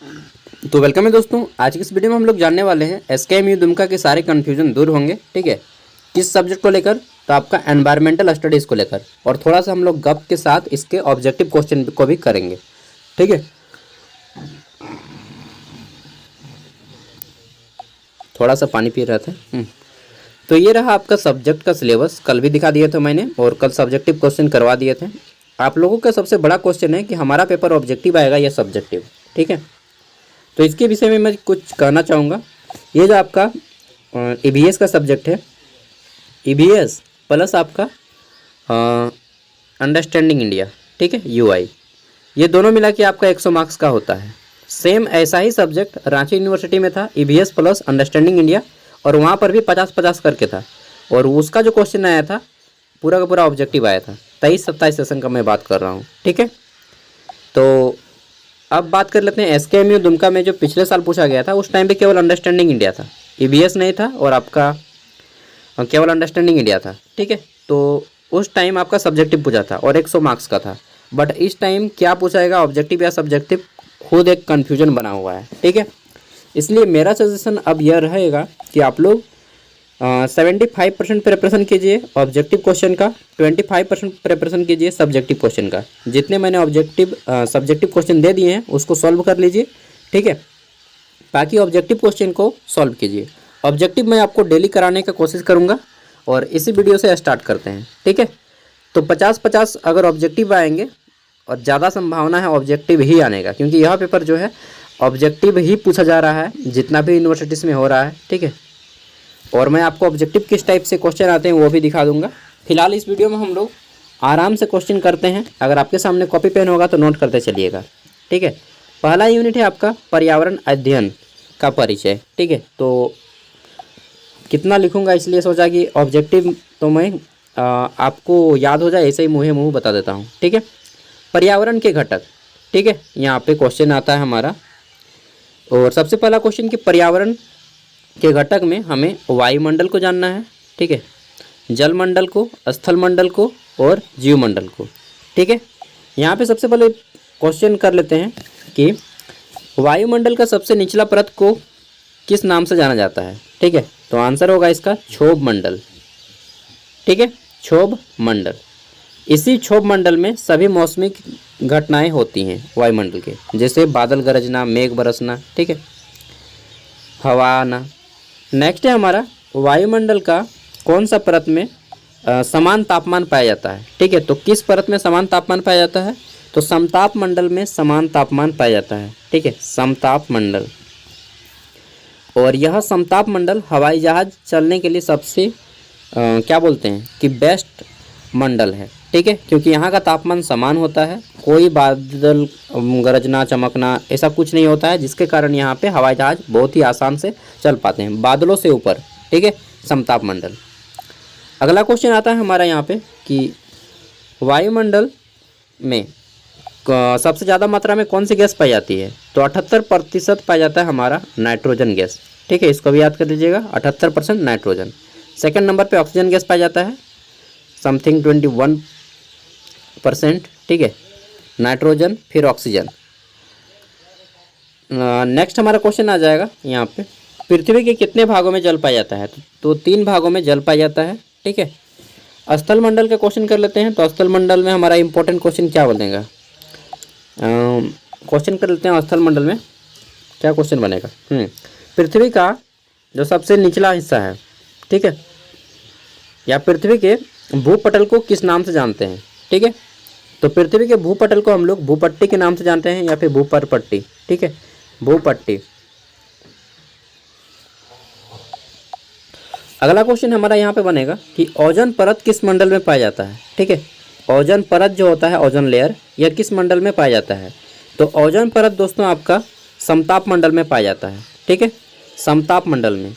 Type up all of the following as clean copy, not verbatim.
तो वेलकम है दोस्तों। आज की इस वीडियो में हम लोग जानने वाले हैं एसकेएमयू दुमका के सारे कन्फ्यूजन दूर होंगे। ठीक है, किस सब्जेक्ट को लेकर? तो आपका एनवायरमेंटल स्टडीज़ को लेकर, और थोड़ा सा हम लोग गप के साथ इसके ऑब्जेक्टिव क्वेश्चन को भी करेंगे। ठीक है, थोड़ा सा पानी पी रहा था। तो ये रहा आपका सब्जेक्ट का सिलेबस। कल भी दिखा दिया था मैंने, और कल सब्जेक्टिव क्वेश्चन करवा दिए थे। आप लोगों का सबसे बड़ा क्वेश्चन है कि हमारा पेपर ऑब्जेक्टिव आएगा या सब्जेक्टिव। ठीक है, तो इसके विषय में मैं कुछ कहना चाहूँगा। ये जो आपका ईवीएस का सब्जेक्ट है, ईवीएस प्लस आपका अंडरस्टैंडिंग इंडिया, ठीक है, यूआई, ये दोनों मिला के आपका 100 मार्क्स का होता है। सेम ऐसा ही सब्जेक्ट रांची यूनिवर्सिटी में था, ईवीएस प्लस अंडरस्टैंडिंग इंडिया, और वहाँ पर भी 50-50 करके था। और उसका जो क्वेश्चन आया था पूरा का पूरा ऑब्जेक्टिव आया था। 23-27 सेशन का मैं बात कर रहा हूँ। ठीक है, तो अब बात कर लेते हैं एसकेएमयू दुमका में जो पिछले साल पूछा गया था। उस टाइम पे केवल अंडरस्टैंडिंग इंडिया था, ईवीएस नहीं था, और आपका केवल अंडरस्टैंडिंग इंडिया था। ठीक है, तो उस टाइम आपका सब्जेक्टिव पूछा था और 100 मार्क्स का था। बट इस टाइम क्या पूछाएगा, ऑब्जेक्टिव या सब्जेक्टिव, खुद एक कन्फ्यूजन बना हुआ है। ठीक है, इसलिए मेरा सजेशन अब यह रहेगा कि आप लोग 75% प्रिपरेशन कीजिए ऑब्जेक्टिव क्वेश्चन का, 25% प्रिपरेशन कीजिए सब्जेक्टिव क्वेश्चन का। जितने मैंने सब्जेक्टिव क्वेश्चन दे दिए हैं उसको सॉल्व कर लीजिए। ठीक है, बाकी ऑब्जेक्टिव क्वेश्चन को सॉल्व कीजिए। ऑब्जेक्टिव मैं आपको डेली कराने का कोशिश करूँगा, और इसी वीडियो से स्टार्ट करते हैं। ठीक है, तो 50-50 अगर ऑब्जेक्टिव आएंगे, और ज़्यादा संभावना है ऑब्जेक्टिव ही आने का, क्योंकि यह पेपर जो है ऑब्जेक्टिव ही पूछा जा रहा है जितना भी यूनिवर्सिटीज़ में हो रहा है। ठीक है, और मैं आपको ऑब्जेक्टिव किस टाइप से क्वेश्चन आते हैं वो भी दिखा दूंगा। फिलहाल इस वीडियो में हम लोग आराम से क्वेश्चन करते हैं। अगर आपके सामने कॉपी पेन होगा तो नोट करते चलिएगा। ठीक है, पहला यूनिट है आपका पर्यावरण अध्ययन का परिचय। ठीक है, तो कितना लिखूंगा इसलिए सोचा कि ऑब्जेक्टिव तो मैं आपको याद हो जाए, ऐसे ही मुँहे मुँह बता देता हूँ। ठीक है, पर्यावरण के घटक। ठीक है, यहाँ पे क्वेश्चन आता है हमारा, और सबसे पहला क्वेश्चन कि पर्यावरण के घटक में हमें वायुमंडल को जानना है। ठीक है, जल मंडल को, स्थल मंडल को, और जीवमंडल को। ठीक है, यहाँ पे सबसे पहले क्वेश्चन कर लेते हैं कि वायुमंडल का सबसे निचला परत को किस नाम से जाना जाता है। ठीक है, तो आंसर होगा इसका क्षोभ मंडल। ठीक है, क्षोभ मंडल। इसी क्षोभ मंडल में सभी मौसमी घटनाएं होती हैं वायुमंडल के, जैसे बादल गरजना, मेघ बरसना। ठीक है, हवा आना। नेक्स्ट है हमारा वायुमंडल का कौन सा परत में समान तापमान पाया जाता है। ठीक है, तो किस परत में समान तापमान पाया जाता है? तो समताप मंडल में समान तापमान पाया जाता है। ठीक है, समताप मंडल। और यह समताप मंडल हवाई जहाज चलने के लिए सबसे क्या बोलते हैं कि बेस्ट मंडल है। ठीक है, क्योंकि यहाँ का तापमान समान होता है, कोई बादल गरजना चमकना ऐसा कुछ नहीं होता है, जिसके कारण यहाँ पे हवाई जहाज बहुत ही आसान से चल पाते हैं बादलों से ऊपर। ठीक है, समताप मंडल। अगला क्वेश्चन आता है हमारा यहाँ पे कि वायुमंडल में सबसे ज़्यादा मात्रा में कौन सी गैस पाई जाती है? तो 78% पाया जाता है हमारा नाइट्रोजन गैस। ठीक है, इसको भी याद कर लीजिएगा, 78% नाइट्रोजन। सेकेंड नंबर पर ऑक्सीजन गैस पाया जाता है, समथिंग 21%। ठीक है, नाइट्रोजन फिर ऑक्सीजन। नेक्स्ट हमारा क्वेश्चन आ जाएगा यहाँ पे, पृथ्वी के कितने भागों में जल पाया जाता है? तो 3 भागों में जल पाया जाता है। ठीक है, स्थल मंडल का क्वेश्चन कर लेते हैं। तो स्थल मंडल में हमारा इंपॉर्टेंट क्वेश्चन क्या बोलेगा, क्वेश्चन कर लेते हैं स्थल मंडल में क्या क्वेश्चन बनेगा। पृथ्वी का जो सबसे निचला हिस्सा है, ठीक है, या पृथ्वी के भूपटल को किस नाम से जानते हैं? ठीक है, तो पृथ्वी के भूपटल को हम लोग भूपट्टी के नाम से जानते हैं, या फिर भूपरपट्टी। ठीक है, भूपट्टी। अगला क्वेश्चन हमारा यहाँ पे बनेगा कि ओजोन परत किस मंडल में पाया जाता है? ठीक है, ओजोन परत जो होता है, ओजोन लेयर, यह किस मंडल में पाया जाता है? तो ओजोन परत दोस्तों आपका समताप मंडल में पाया जाता है। ठीक है, समताप मंडल में।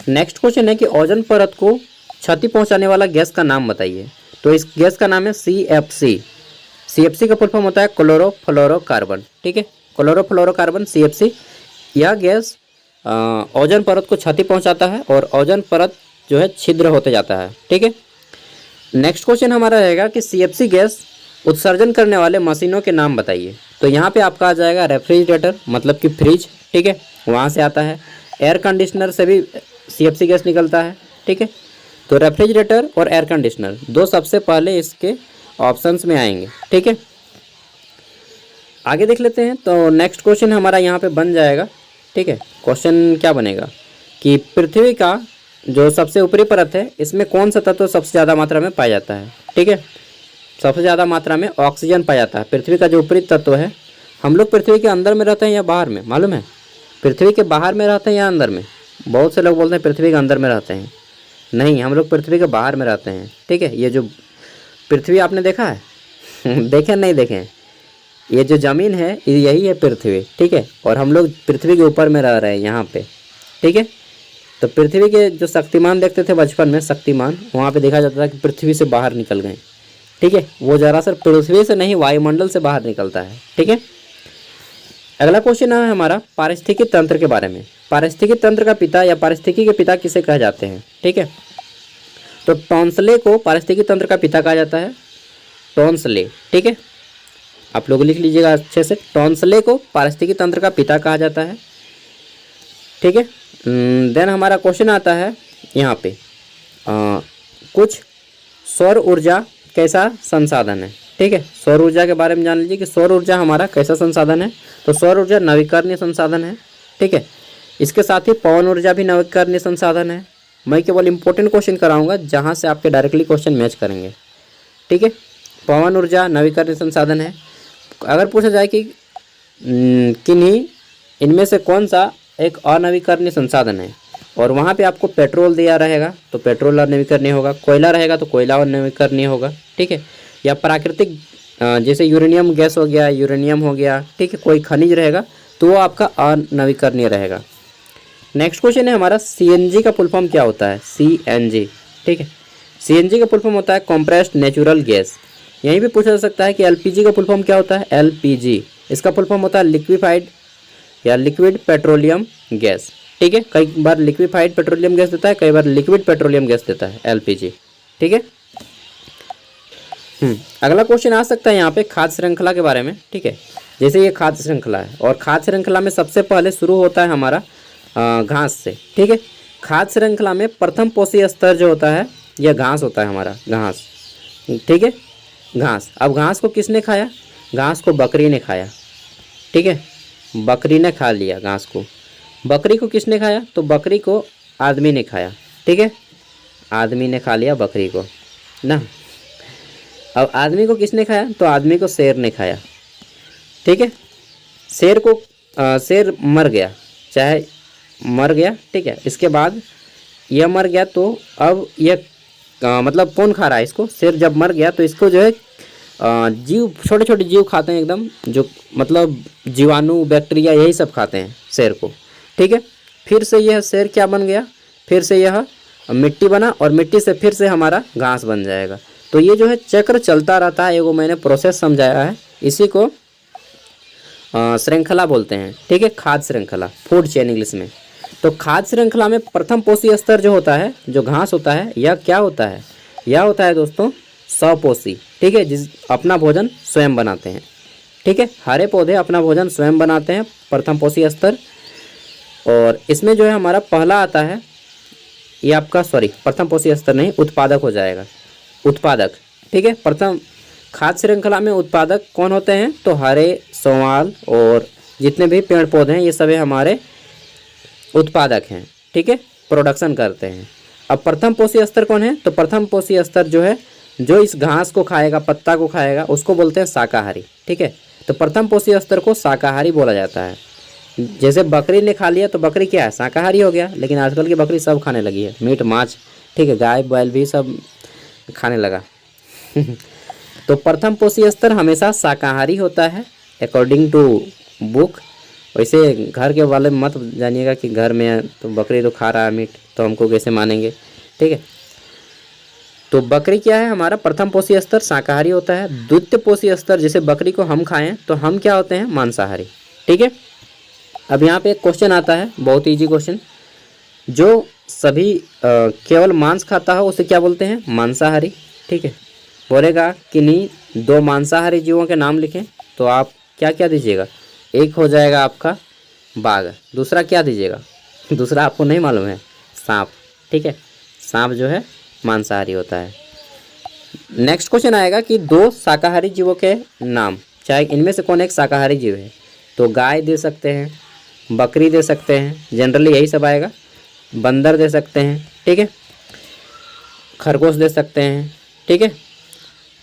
नेक्स्ट क्वेश्चन है कि ओजोन परत को क्षति पहुंचाने वाला गैस का नाम बताइए। तो इस गैस का नाम है CFC। CFC का फुल फॉर्म होता है क्लोरोफ्लोरोकार्बन। ठीक है, क्लोरोफ्लोरोकार्बन, CFC। यह गैस ओजोन परत को क्षति पहुंचाता है, और ओजोन परत जो है छिद्र होते जाता है। ठीक है, नेक्स्ट क्वेश्चन हमारा रहेगा कि CFC गैस उत्सर्जन करने वाले मशीनों के नाम बताइए। तो यहाँ पे आपका आ जाएगा रेफ्रिजरेटर, मतलब कि फ्रिज, ठीक है, वहाँ से आता है। एयर कंडीशनर से भी CFC गैस निकलता है, ठीक है। तो रेफ्रिजरेटर और एयर कंडीशनर दो सबसे पहले इसके ऑप्शंस में आएंगे, ठीक है। आगे देख लेते हैं। तो नेक्स्ट क्वेश्चन हमारा यहाँ पे बन जाएगा, ठीक है। क्वेश्चन क्या बनेगा कि पृथ्वी का जो सबसे ऊपरी परत है इसमें कौन सा तत्व सबसे ज़्यादा मात्रा में पाया जाता है, ठीक है। सबसे ज़्यादा मात्रा में ऑक्सीजन पाया जाता है। पृथ्वी का जो ऊपरी तत्व है, हम लोग पृथ्वी के अंदर में रहते हैं या बाहर में, मालूम है? पृथ्वी के बाहर में रहते हैं या अंदर में? बहुत से लोग बोलते हैं पृथ्वी के अंदर में रहते हैं। नहीं, हम लोग पृथ्वी के बाहर में रहते हैं, ठीक है। ये जो पृथ्वी आपने देखा है देखे नहीं देखे? ये जो ज़मीन है यही है पृथ्वी, ठीक है। और हम लोग पृथ्वी के ऊपर में रह रहे हैं यहाँ पे, ठीक है। तो पृथ्वी के जो शक्तिमान देखते थे बचपन में, शक्तिमान, वहाँ पे देखा जाता था कि पृथ्वी से बाहर निकल गए, ठीक है। वो जरा सर पृथ्वी से नहीं, वायुमंडल से बाहर निकलता है, ठीक है। अगला क्वेश्चन है हमारा पारिस्थितिकी तंत्र के बारे में। पारिस्थितिकी तंत्र का पिता या पारिस्थितिकी के पिता किसे कहा जाते हैं, ठीक है। तो टॉन्सले को पारिस्थितिकी तंत्र का पिता कहा जाता है, टॉन्सले, ठीक है। आप लोग लिख लीजिएगा अच्छे से, टॉन्सले को पारिस्थितिकी तंत्र का पिता कहा जाता है, ठीक है। देन हमारा क्वेश्चन आता है यहाँ पे कुछ सौर ऊर्जा कैसा संसाधन है, ठीक है। सौर ऊर्जा के बारे में जान लीजिए कि सौर ऊर्जा हमारा कैसा संसाधन है। तो सौर ऊर्जा नवीकरणीय संसाधन है, ठीक है। इसके साथ ही पवन ऊर्जा भी नवीकरणीय संसाधन है। मैं केवल इंपॉर्टेंट क्वेश्चन कराऊंगा जहाँ से आपके डायरेक्टली क्वेश्चन मैच करेंगे, ठीक है। पवन ऊर्जा नवीकरणीय संसाधन है। अगर पूछा जाए कि किन्हीं इनमें से कौन सा एक अनवीकरणीय संसाधन है, और वहाँ पे आपको पेट्रोल दिया रहेगा तो पेट्रोल अनवीकरणीय होगा, कोयला रहेगा तो कोयला अनवीकरणीय होगा, ठीक है। या प्राकृतिक जैसे यूरेनियम गैस हो गया, यूरेनियम हो गया, ठीक है, कोई खनिज रहेगा तो वो आपका अनवीकरणीय रहेगा। नेक्स्ट क्वेश्चन है हमारा CNG का फुल फॉर्म क्या होता है, CNG, ठीक है। CNG का फुल फॉर्म होता है कॉम्प्रेस्ड नेचुरल गैस। यहीं पे पूछा जा सकता है कि LPG का फुल फॉर्म क्या होता है, LPG, इसका फुल फॉर्म होता है लिक्विफाइड या लिक्विड पेट्रोलियम गैस, ठीक है। कई बार लिक्विफाइड पेट्रोलियम गैस देता है, कई बार लिक्विड पेट्रोलियम गैस देता है LPG, ठीक है। अगला क्वेश्चन आ सकता है यहाँ पे खाद्य श्रृंखला के बारे में, ठीक है। जैसे ये खाद्य श्रृंखला है और खाद्य श्रृंखला में सबसे पहले शुरू होता है हमारा घास से, ठीक है। खाद्य श्रृंखला में प्रथम पोषी स्तर जो होता है यह घास होता है हमारा, घास, ठीक है, घास। अब घास को किसने खाया, घास को बकरी ने खाया, ठीक है, बकरी ने खा लिया घास को। बकरी को किसने खाया, तो बकरी को आदमी ने खाया, ठीक है, आदमी ने खा लिया बकरी को ना। अब आदमी को किसने खाया, तो आदमी को शेर ने खाया, ठीक है। शेर को शेर मर गया, चाहे मर गया, ठीक है। इसके बाद यह मर गया तो अब यह मतलब कौन खा रहा है इसको, शेर जब मर गया तो इसको जो है जीव, छोटे छोटे जीव खाते हैं एकदम, जो मतलब जीवाणु बैक्टीरिया यही सब खाते हैं शेर को, ठीक है। फिर से यह शेर क्या बन गया, फिर से यह मिट्टी बना और मिट्टी से फिर से हमारा घास बन जाएगा। तो ये जो है चक्र चलता रहता है, एगो मैंने प्रोसेस समझाया है, इसी को श्रृंखला बोलते हैं, ठीक है, खाद्य श्रृंखला, फूड चेन इंग्लिश में। तो खाद्य श्रृंखला में प्रथम पोषी स्तर जो होता है, जो घास होता है, यह क्या होता है, यह होता है दोस्तों स्वपोषी, ठीक है, जिस अपना भोजन स्वयं बनाते हैं, ठीक है। हरे पौधे अपना भोजन स्वयं बनाते हैं, प्रथम पोषी स्तर। और इसमें जो है हमारा पहला आता है, ये आपका प्रथम पोषी स्तर नहीं, उत्पादक हो जाएगा, उत्पादक, ठीक है। प्रथम खाद्य श्रृंखला में उत्पादक कौन होते हैं, तो हरे, शैवाल और जितने भी पेड़ पौधे हैं ये सभी हमारे उत्पादक हैं, ठीक है, प्रोडक्शन करते हैं। अब प्रथम पोषी स्तर कौन है, तो प्रथम पोषी स्तर जो है, जो इस घास को खाएगा, पत्ता को खाएगा, उसको बोलते हैं शाकाहारी, ठीक है। तो प्रथम पोषी स्तर को शाकाहारी बोला जाता है। जैसे बकरी ने खा लिया तो बकरी क्या है, शाकाहारी हो गया, लेकिन आजकल की बकरी सब खाने लगी है, मीट माछ, ठीक है, गाय बैल भी सब खाने लगा तो प्रथम पोषी स्तर हमेशा शाकाहारी होता है अकॉर्डिंग टू बुक। वैसे घर के वाले मत जानिएगा कि घर में तो बकरी तो खा रहा है मीट, तो हमको कैसे मानेंगे, ठीक है। तो बकरी क्या है, हमारा प्रथम पोषी स्तर शाकाहारी होता है। द्वितीय पोषी स्तर, जैसे बकरी को हम खाएं तो हम क्या होते हैं, मांसाहारी, ठीक है। अब यहाँ पे एक क्वेश्चन आता है, बहुत ईजी क्वेश्चन, जो सभी केवल मांस खाता हो उसे क्या बोलते हैं, मांसाहारी, ठीक है। बोलेगा कि नहीं 2 मांसाहारी जीवों के नाम लिखें, तो आप क्या क्या दीजिएगा। एक हो जाएगा आपका बाघ, दूसरा क्या दीजिएगा, दूसरा आपको नहीं मालूम है, सांप। ठीक है, सांप जो है मांसाहारी होता है। नेक्स्ट क्वेश्चन आएगा कि 2 शाकाहारी जीवों के नाम, चाहे इनमें से कौन एक शाकाहारी जीव है। तो गाय दे सकते हैं, बकरी दे सकते हैं, जनरली यही सब आएगा। बंदर दे सकते हैं, ठीक है, खरगोश दे सकते हैं। ठीक है,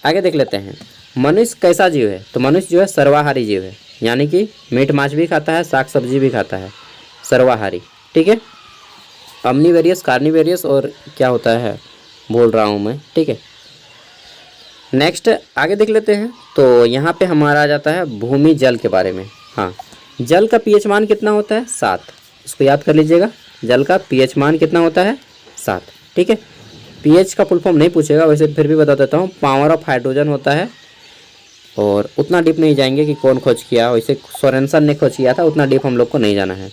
आगे देख लेते हैं मनुष्य कैसा जीव है। तो मनुष्य जो है सर्वाहारी जीव है, यानी कि मीट माछ भी खाता है, साग सब्जी भी खाता है, सर्वाहारी। ठीक है, अम्निवेरियस, कार्निवेरियस और क्या होता है बोल रहा हूँ मैं। ठीक है, नेक्स्ट आगे देख लेते हैं। तो यहाँ पे हमारा आ जाता है भूमि जल के बारे में। हाँ, जल का पीएच मान कितना होता है, 7। इसको याद कर लीजिएगा, जल का पीएच मान कितना होता है, 7। ठीक है, पीएच का फुल फॉर्म नहीं पूछेगा, वैसे फिर भी बता देता हूँ, पावर ऑफ हाइड्रोजन होता है। और उतना डीप नहीं जाएंगे कि कौन खोज किया, वैसे सोरेनसन ने खोज किया था, उतना डीप हम लोग को नहीं जाना है।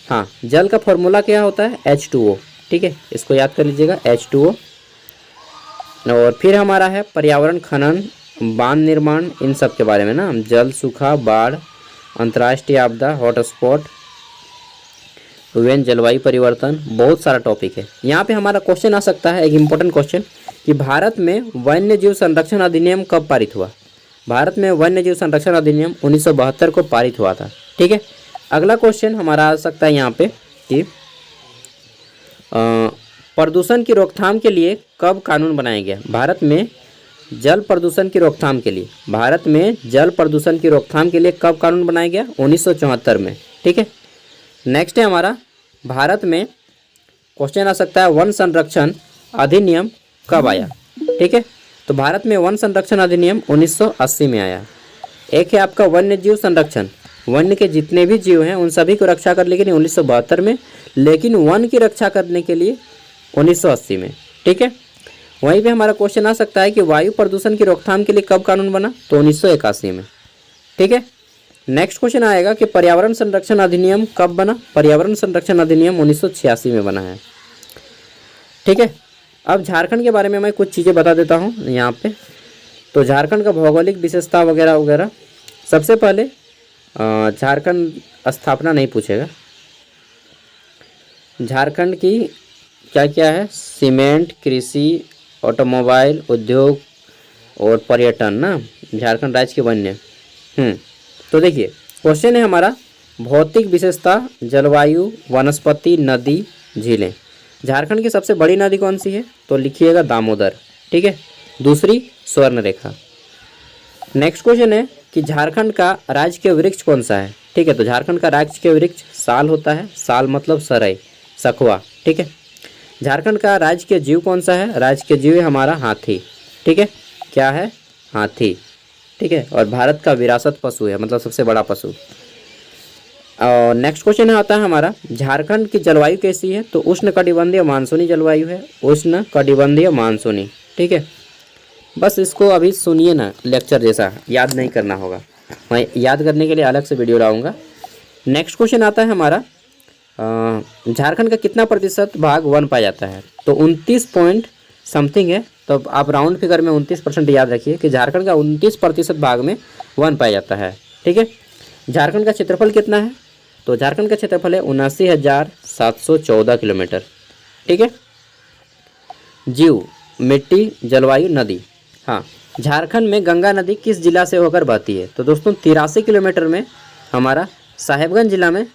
हाँ, जल का फॉर्मूला क्या होता है, H2O। ठीक है, इसको याद कर लीजिएगा, H2O। और फिर हमारा है पर्यावरण, खनन, बांध निर्माण, इन सब के बारे में ना, जल, सूखा, बाढ़, अंतर्राष्ट्रीय आपदा, हॉटस्पॉट, जलवायु परिवर्तन, बहुत सारा टॉपिक है। यहाँ पे हमारा क्वेश्चन आ सकता है, एक इम्पोर्टेंट क्वेश्चन, कि भारत में वन्य जीव संरक्षण अधिनियम कब पारित हुआ। भारत में वन्य जीव संरक्षण अधिनियम 1972 को पारित हुआ था। ठीक है, अगला क्वेश्चन हमारा आ सकता है यहाँ पे कि प्रदूषण की रोकथाम के लिए कब कानून बनाया गया। भारत में जल प्रदूषण की रोकथाम के लिए, भारत में जल प्रदूषण की रोकथाम के लिए कब कानून बनाया गया, 1974 में। ठीक है, नेक्स्ट है हमारा भारत में क्वेश्चन आ सकता है वन संरक्षण अधिनियम कब आया। ठीक है, तो भारत में वन संरक्षण अधिनियम 1980 में आया। एक है आपका वन्य जीव संरक्षण, वन्य के जितने भी जीव हैं उन सभी को रक्षा करने के लिए 1972 में, लेकिन वन की रक्षा करने के लिए 1980 में। ठीक है, वहीं पे हमारा क्वेश्चन आ सकता है कि वायु प्रदूषण की रोकथाम के लिए कब कानून बना, तो 1981 में। ठीक है, नेक्स्ट क्वेश्चन आएगा कि पर्यावरण संरक्षण अधिनियम कब बना। पर्यावरण संरक्षण अधिनियम 1986 में बना है। ठीक है, अब झारखंड के बारे में मैं कुछ चीज़ें बता देता हूँ यहाँ पे। तो झारखंड का भौगोलिक विशेषता वगैरह वगैरह। सबसे पहले झारखंड स्थापना नहीं पूछेगा। झारखंड की क्या क्या है, सीमेंट, कृषि, ऑटोमोबाइल, उद्योग और पर्यटन ना, झारखंड राज्य के वन्य। तो देखिए क्वेश्चन है हमारा भौतिक विशेषता, जलवायु, वनस्पति, नदी, झीलें। झारखंड की सबसे बड़ी नदी कौन सी है, तो लिखिएगा दामोदर। ठीक है, दूसरी स्वर्णरेखा। नेक्स्ट क्वेश्चन है कि झारखंड का राजकीय वृक्ष कौन सा है। ठीक है, तो झारखंड का राजकीय वृक्ष साल होता है, साल मतलब सरई, सखुआ। ठीक है, झारखंड का राजकीय जीव कौन सा है, राजकीय जीव है हमारा हाथी। ठीक है, क्या है, हाथी। ठीक है, और भारत का विरासत पशु है, मतलब सबसे बड़ा पशु। और नेक्स्ट क्वेश्चन आता है हमारा झारखंड की जलवायु कैसी है, तो उष्णकटिबंधीय मानसूनी जलवायु है, उष्णकटिबंधीय मानसूनी। ठीक है, बस इसको अभी सुनिए ना, लेक्चर जैसा याद नहीं करना होगा, मैं याद करने के लिए अलग से वीडियो लाऊंगा। नेक्स्ट क्वेश्चन आता है हमारा झारखंड का कितना प्रतिशत भाग वन पाया जाता है, तो 29 पॉइंट समथिंग है। तो आप राउंड फिगर में 29% याद रखिए कि झारखंड का 29% भाग में वन पाया जाता है। ठीक है, झारखंड का क्षेत्रफल कितना है, तो झारखंड का क्षेत्रफल है 79,714 किलोमीटर। ठीक है, जीव, मिट्टी, जलवायु, नदी। हाँ, झारखंड में गंगा नदी किस जिला से होकर बहती है, तो दोस्तों 83 किलोमीटर में हमारा साहेबगंज जिला में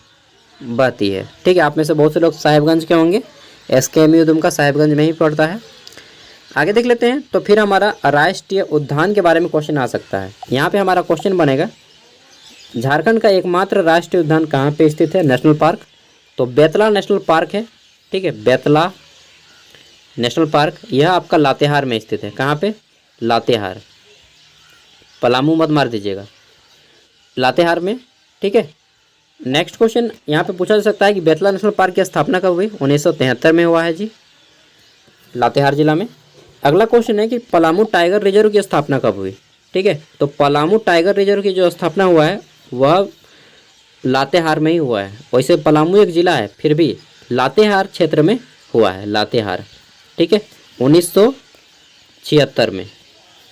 बहती है। ठीक है, आप में से बहुत से लोग साहेबगंज के होंगे, SKMU दुमका साहेबगंज में ही पड़ता है। आगे देख लेते हैं। तो फिर हमारा राष्ट्रीय उद्यान के बारे में क्वेश्चन आ सकता है। यहाँ पे हमारा क्वेश्चन बनेगा झारखंड का एकमात्र राष्ट्रीय उद्यान कहाँ पे स्थित है, नेशनल पार्क, तो बेतला नेशनल पार्क है। ठीक है, बेतला नेशनल पार्क यह आपका लातेहार में स्थित है। कहाँ पे, लातेहार, पलामू मत मार दीजिएगा, लातेहार में। ठीक है, नेक्स्ट क्वेश्चन यहाँ पे पूछा जा सकता है कि बेतला नेशनल पार्क की स्थापना कब हुई, 1973 में हुआ है जी, लातेहार जिला में। अगला क्वेश्चन है कि पलामू टाइगर रिजर्व की स्थापना कब हुई। ठीक है, तो पलामू टाइगर रिजर्व की जो स्थापना हुआ है वह लातेहार में ही हुआ है। वैसे पलामू एक ज़िला है, फिर भी लातेहार क्षेत्र में हुआ है, लातेहार। ठीक है, 1976 में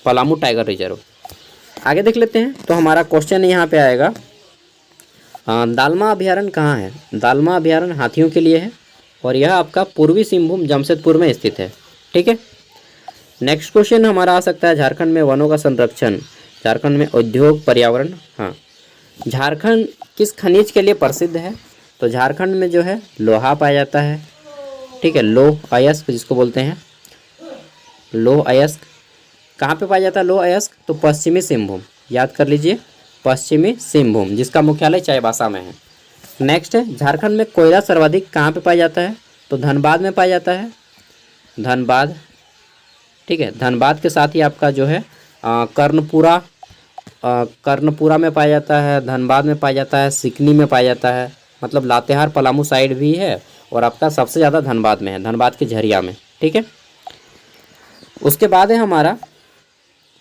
पलामू टाइगर रिजर्व। आगे देख लेते हैं। तो हमारा क्वेश्चन यहाँ पे आएगा दालमा अभयारण्य कहाँ है। दालमा अभयारण्य हाथियों के लिए है और यह आपका पूर्वी सिंहभूम जमशेदपुर में स्थित है। ठीक है। नेक्स्ट क्वेश्चन हमारा आ सकता है झारखंड में वनों का संरक्षण, झारखंड में उद्योग पर्यावरण। हाँ, झारखंड किस खनिज के लिए प्रसिद्ध है। तो झारखंड में जो है लोहा पाया जाता है। ठीक है, लौह अयस्क जिसको बोलते हैं, लौह अयस्क कहाँ पे पाया जाता है लौह अयस्क। तो पश्चिमी सिंहभूम, याद कर लीजिए, पश्चिमी सिंहभूम, जिसका मुख्यालय चाईबासा में है। नेक्स्ट है झारखंड में कोयला सर्वाधिक कहाँ पे पाया जाता है। तो धनबाद में पाया जाता है, धनबाद। ठीक है, धनबाद के साथ ही आपका जो है कर्णपुरा, कर्णपुरा में पाया जाता है, धनबाद में पाया जाता है, सिकनी में पाया जाता है, मतलब लातेहार पलामू साइड भी है और आपका सबसे ज़्यादा धनबाद में है, धनबाद के झरिया में। ठीक है। उसके बाद है हमारा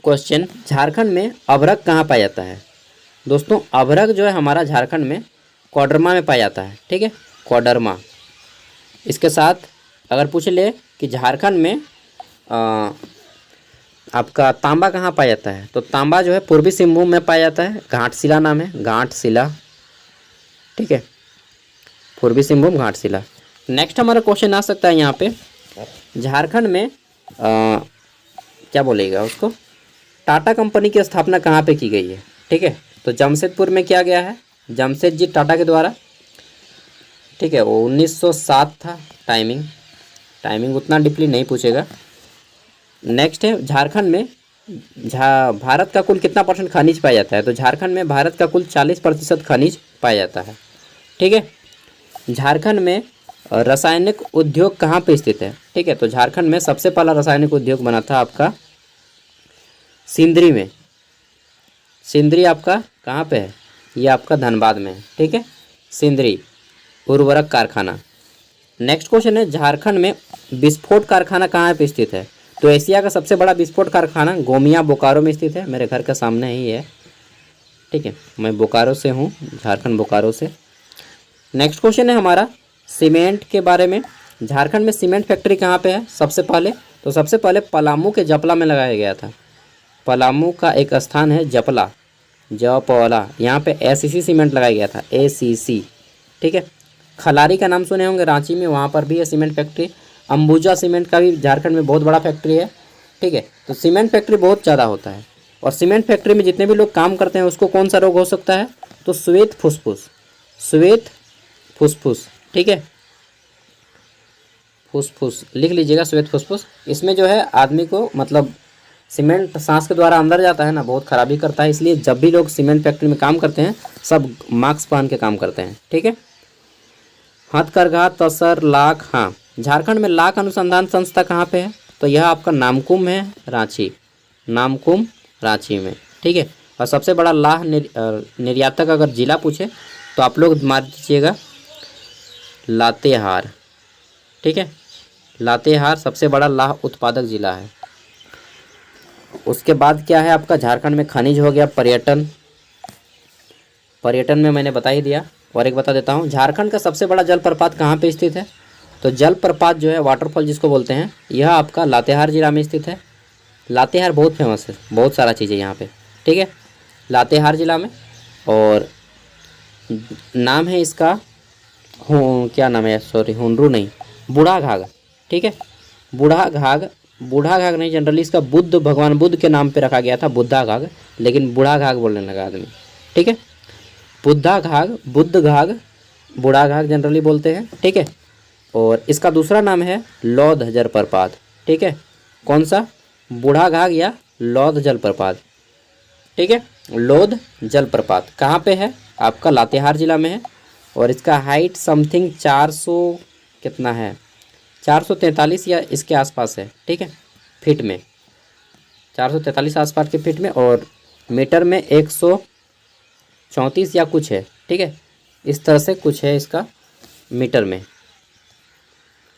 क्वेश्चन झारखंड में अभरक कहाँ पाया जाता है। दोस्तों अभरक जो है हमारा झारखंड में कोडरमा में पाया जाता है। ठीक है, कोडरमा। इसके साथ अगर पूछ ले कि झारखंड में आपका तांबा कहाँ पाया जाता है। तो तांबा जो है पूर्वी सिंहभूम में पाया जाता है, घाटशिला नाम है, घाटशिला। ठीक है, पूर्वी सिंहभूम घाटशिला। नेक्स्ट हमारा क्वेश्चन आ सकता है यहाँ पे झारखंड में क्या बोलेगा उसको, टाटा कंपनी की स्थापना कहाँ पे की गई है। ठीक है, तो जमशेदपुर में किया गया है, जमशेदजी टाटा के द्वारा। ठीक है, वो 1907 था। टाइमिंग उतना डीपली नहीं पूछेगा। नेक्स्ट है झारखंड में भारत का कुल कितना परसेंट खनिज पाया जाता है। तो झारखंड में भारत का कुल 40% खनिज पाया जाता है। ठीक है। झारखंड में रासायनिक उद्योग कहाँ पे स्थित है। ठीक है, तो झारखंड में सबसे पहला रासायनिक उद्योग बना था आपका सिंदरी में। सिंदरी आपका कहाँ पे है, ये आपका धनबाद में है। ठीक है, सिंदरी उर्वरक कारखाना। नेक्स्ट क्वेश्चन है झारखंड में विस्फोट कारखाना कहाँ पे स्थित है। तो एशिया का सबसे बड़ा विस्फोट कारखाना गोमिया बोकारो में स्थित है, मेरे घर के सामने ही है। ठीक है, मैं बोकारो से हूँ, झारखंड बोकारो से। नेक्स्ट क्वेश्चन है हमारा सीमेंट के बारे में। झारखंड में सीमेंट फैक्ट्री कहाँ पे है सबसे पहले। तो सबसे पहले पलामू के जपला में लगाया गया था। पलामू का एक स्थान है जपला, जपला, यहाँ पे एसीसी सीमेंट लगाया गया था, एसीसी। ठीक है, खलारी का नाम सुने होंगे, रांची में, वहाँ पर भी है सीमेंट फैक्ट्री। अंबुजा सीमेंट का भी झारखंड में बहुत बड़ा फैक्ट्री है। ठीक है, तो सीमेंट फैक्ट्री बहुत ज़्यादा होता है और सीमेंट फैक्ट्री में जितने भी लोग काम करते हैं उसको कौन सा रोग हो सकता है। तो श्वेत फुसफुस, श्वेत फुसफुस। ठीक है, फुसफुस लिख लीजिएगा, श्वेत फुसफुस। इसमें जो है आदमी को मतलब सीमेंट सांस के द्वारा अंदर जाता है ना, बहुत खराबी करता है। इसलिए जब भी लोग सीमेंट फैक्ट्री में काम करते हैं सब मास्क पहन के काम करते हैं। ठीक है। हथकरघा, तसर, लाख। हाँ, झारखंड में लाख अनुसंधान संस्था कहाँ पे है। तो यह आपका नामकुम है, रांची, नामकुम रांची में। ठीक है, और सबसे बड़ा लाह निर्यातक अगर जिला पूछे तो आप लोग मार दीजिएगा लातेहार। ठीक है, लातेहार सबसे बड़ा लाह उत्पादक जिला है। उसके बाद क्या है आपका झारखंड में खनिज हो गया, पर्यटन। पर्यटन में मैंने बता ही दिया। और एक बता देता हूँ, झारखंड का सबसे बड़ा जलप्रपात कहाँ पे स्थित है। तो जलप्रपात जो है वाटरफॉल जिसको बोलते हैं, यह आपका लातेहार जिला में स्थित है। लातेहार बहुत फेमस है, बहुत सारा चीज़ है यहाँ पे। ठीक है, लातेहार जिला में। और नाम है इसका क्या नाम है, सॉरी हुनरू नहीं, बूढ़ा घाघ। ठीक है, बूढ़ा घाघ नहीं, जनरली इसका बुद्ध, भगवान बुद्ध के नाम पे रखा गया था बुद्धा घाघ, लेकिन बूढ़ा घाघ बोलने लगा आदमी। ठीक है, बुद्धा घाघ, बुद्ध घाघ, बूढ़ा घाघ जनरली बोलते हैं। ठीक है, और इसका दूसरा नाम है लौध जलप्रपात। ठीक है, कौन सा, बूढ़ा घाघ या लौध जलप्रपात। ठीक है, लौध जलप्रपात कहाँ पे है आपका लातेहार जिला में है। और इसका हाइट समथिंग 400 कितना है, 443 या इसके आसपास है। ठीक है, फीट में 443 आसपास के फीट में, और मीटर में 134 या कुछ है। ठीक है, इस तरह से कुछ है इसका मीटर में।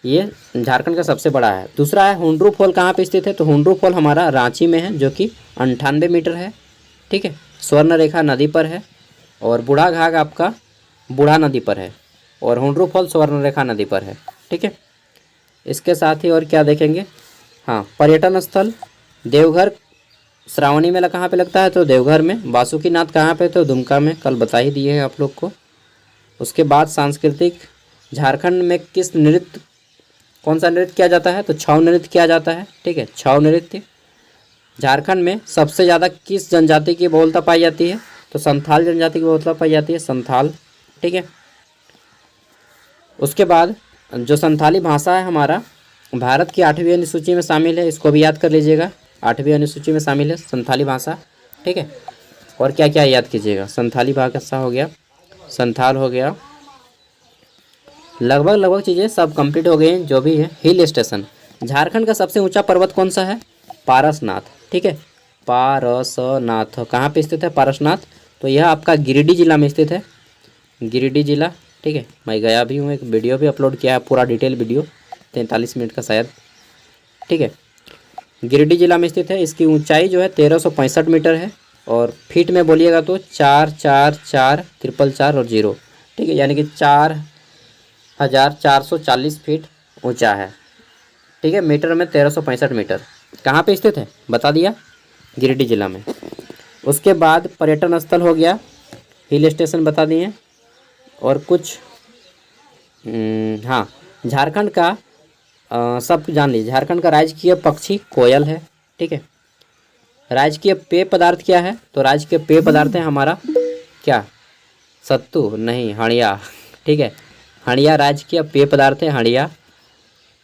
ये झारखंड का सबसे बड़ा है। दूसरा है हुंड्रू फॉल कहाँ पे स्थित है। तो हुंड्रू फॉल हमारा रांची में है, जो कि 98 मीटर है। ठीक है, स्वर्ण रेखा नदी पर है। और बूढ़ा घाघ आपका बूढ़ा नदी पर है, और हुंड्रू फॉल स्वर्ण रेखा नदी पर है। ठीक है, इसके साथ ही और क्या देखेंगे, हाँ पर्यटन स्थल देवघर श्रावणी मेला कहाँ पे लगता है? तो देवघर में। बासुकीनाथ कहाँ पे? तो दुमका में, कल बता ही दिए हैं आप लोग को। उसके बाद सांस्कृतिक, झारखंड में किस नृत्य, कौन सा नृत्य किया जाता है? तो छऊ नृत्य किया जाता है। ठीक है, छऊ नृत्य। झारखंड में सबसे ज़्यादा किस जनजाति की बहुलता पाई जाती है? तो संथाल जनजाति की बहुलता पाई जाती है, संथाल। ठीक है, उसके बाद जो संथाली भाषा है हमारा, भारत की 8वीं अनुसूची में शामिल है, इसको भी याद कर लीजिएगा। 8वीं अनुसूची में शामिल है संथाली भाषा। ठीक है, और क्या क्या याद कीजिएगा? संथाली भाषा हो गया, संथाल हो गया, लगभग चीज़ें सब कंप्लीट हो गई हैं जो भी है। हिल स्टेशन, झारखंड का सबसे ऊंचा पर्वत कौन सा है? पारसनाथ। ठीक है, पारसनाथ कहाँ पे स्थित है? पारसनाथ, तो यह आपका गिरिडीह जिला में स्थित है, गिरिडीह जिला। ठीक है, मैं गया भी हूँ, एक वीडियो भी अपलोड किया है, पूरा डिटेल वीडियो 43 मिनट का शायद। ठीक है, गिरिडीह जिला में स्थित है। इसकी ऊंचाई जो है 1365 मीटर है, और फीट में बोलिएगा तो 444 और 0। ठीक है, यानी कि 4440 फीट ऊंचा है। ठीक है, मीटर में 1365 मीटर। कहाँ पे स्थित है? बता दिया, गिरिडीह जिला में। उसके बाद पर्यटन स्थल हो गया, हिल स्टेशन बता दिए, और कुछ हाँ, झारखंड का सब जान लीजिए, झारखंड का राजकीय पक्षी कोयल है। ठीक है, राजकीय पेय पदार्थ क्या है? तो राजकीय पेय पदार्थ है हमारा क्या? सत्तू नहीं, हड़िया। ठीक है, हड़िया राजकीय पेय पदार्थ है, हड़िया।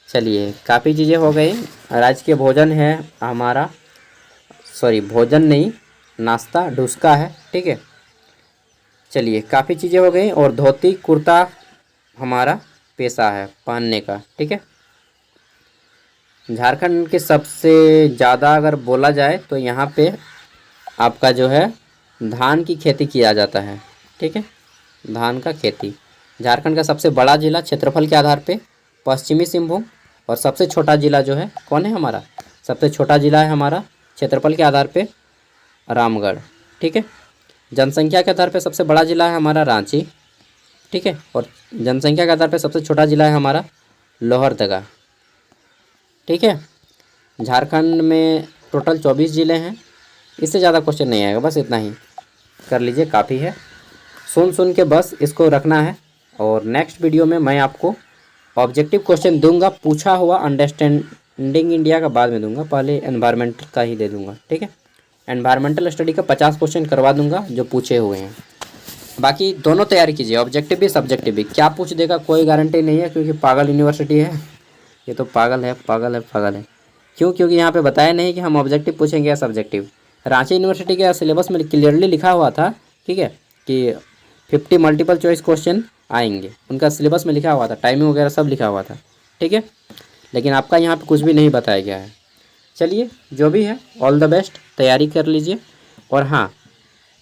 चलिए, काफ़ी चीज़ें हो गई। राजकीय भोजन है हमारा, सॉरी भोजन नहीं, नाश्ता डुस्का है। ठीक है, चलिए काफ़ी चीज़ें हो गई। और धोती कुर्ता हमारा पेशा है पहनने का। ठीक है, झारखंड के सबसे ज़्यादा अगर बोला जाए तो यहाँ पे आपका जो है धान की खेती किया जाता है। ठीक है, धान का खेती। झारखंड का सबसे बड़ा जिला क्षेत्रफल के आधार पे पश्चिमी सिंहभूम, और सबसे छोटा जिला जो है कौन है हमारा? सबसे छोटा जिला है हमारा क्षेत्रफल के आधार पे रामगढ़। ठीक है, जनसंख्या के आधार पे सबसे बड़ा जिला है हमारा रांची। ठीक है, और जनसंख्या के आधार पे सबसे छोटा जिला है हमारा लोहरदगा। ठीक है, झारखंड में टोटल 24 ज़िले हैं। इससे ज़्यादा क्वेश्चन नहीं आएगा, बस इतना ही कर लीजिए, काफ़ी है। सुन के बस इसको रखना है। और नेक्स्ट वीडियो में मैं आपको ऑब्जेक्टिव क्वेश्चन दूंगा, पूछा हुआ अंडरस्टैंडिंग इंडिया का बाद में दूंगा, पहले एनवायरमेंटल का ही दे दूंगा। ठीक है, एनवायरमेंटल स्टडी का 50 क्वेश्चन करवा दूंगा जो पूछे हुए हैं। बाकी दोनों तैयारी कीजिए, ऑब्जेक्टिव भी सब्जेक्टिव भी। क्या पूछ देगा कोई गारंटी नहीं है, क्योंकि पागल यूनिवर्सिटी है ये, तो पागल है। क्यों? क्योंकि यहाँ पे बताया नहीं कि हम ऑब्जेक्टिव पूछेंगे या सब्जेक्टिव। रांची यूनिवर्सिटी के सिलेबस में क्लियरली लिखा हुआ था, ठीक है, कि 50 मल्टीपल चॉइस क्वेश्चन आएंगे, उनका सिलेबस में लिखा हुआ था, टाइमिंग वगैरह सब लिखा हुआ था। ठीक है, लेकिन आपका यहाँ पे कुछ भी नहीं बताया गया है। चलिए, जो भी है ऑल द बेस्ट, तैयारी कर लीजिए। और हाँ,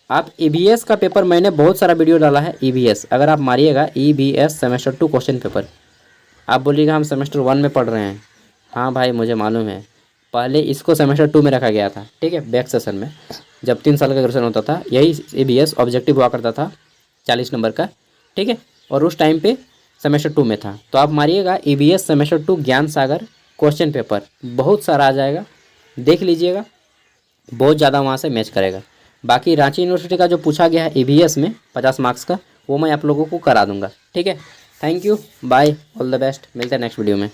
आप EVS का पेपर, मैंने बहुत सारा वीडियो डाला है EVS, अगर आप मारिएगा EVS सेमेस्टर 2 क्वेश्चन पेपर, आप बोलिएगा हम सेमेस्टर 1 में पढ़ रहे हैं। हाँ भाई, मुझे मालूम है, पहले इसको सेमेस्टर 2 में रखा गया था। ठीक है, बैक सेशन में जब 3 साल का ग्रेजुएशन होता था, यही EVS ऑब्जेक्टिव हुआ करता था 40 नंबर का। ठीक है, और उस टाइम पे सेमेस्टर 2 में था। तो आप मारिएगा EVS सेमेस्टर 2 ज्ञान सागर क्वेश्चन पेपर, बहुत सारा आ जाएगा, देख लीजिएगा, बहुत ज़्यादा वहाँ से मैच करेगा। बाकी रांची यूनिवर्सिटी का जो पूछा गया है EVS में 50 मार्क्स का, वो मैं आप लोगों को करा दूंगा। ठीक है, thank you, bye, all the best, मिलते हैं नेक्स्ट वीडियो में।